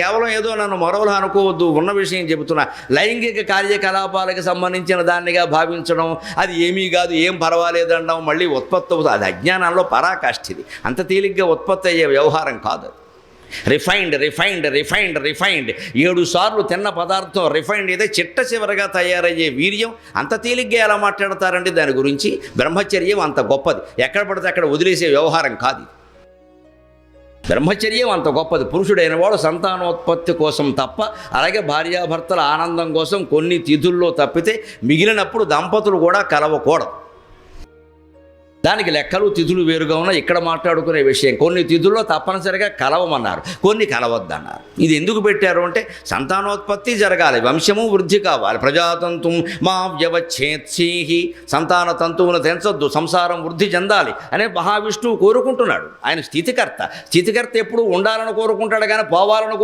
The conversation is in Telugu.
కేవలం ఏదో నన్ను మరోలా అనుకోవద్దు, ఉన్న విషయం చెబుతున్నా. లైంగిక కార్యకలాపాలకు సంబంధించిన దాన్నిగా భావించడం, అది ఏమీ కాదు, ఏం పర్వాలేదు అనడం, మళ్ళీ ఉత్పత్తి అవుతుంది. అది అజ్ఞానంలో పరాకాష్ఠిది. అంత తేలిగ్గా ఉత్పత్తి అయ్యే వ్యవహారం కాదు. రిఫైన్డ్ రిఫైన్డ్ రిఫైన్డ్ రిఫైన్డ్ 7 సార్లు తిన్న పదార్థం రిఫైన్డ్ అయితే చిట్ట చివరగా తయారయ్యే వీర్యం అంత తేలిగ్గా ఎలా మాట్లాడతారండి దాని గురించి? బ్రహ్మచర్యం అంత గొప్పది, ఎక్కడ పడితే అక్కడ వదిలేసే వ్యవహారం కాదు. బ్రహ్మచర్యం అంత గొప్పది. పురుషుడైన వాడు సంతానోత్పత్తి కోసం తప్ప, అలాగే భార్యాభర్తల ఆనందం కోసం కొన్ని తిథుల్లో తప్పితే మిగిలినప్పుడు దంపతులు కూడా కలవకూడదు. దానికి లెక్కలు తిథులు వేరుగా ఉన్నాయి. ఇక్కడ మాట్లాడుకునే విషయం, కొన్ని తిథుల్లో తప్పనిసరిగా కలవమన్నారు, కొన్ని కలవద్దన్నారు. ఇది ఎందుకు పెట్టారు అంటే సంతానోత్పత్తి జరగాలి, వంశము వృద్ధి కావాలి. ప్రజాతంతు మా వ్యవచ్ఛేత్సీహి, సంతాన తంతువును తెంచొద్దు, సంసారం వృద్ధి చెందాలి అనే మహావిష్ణువు కోరుకుంటున్నాడు. ఆయన స్థితికర్త. స్థితికర్త ఎప్పుడు ఉండాలని కోరుకుంటాడు కానీ పోవాలని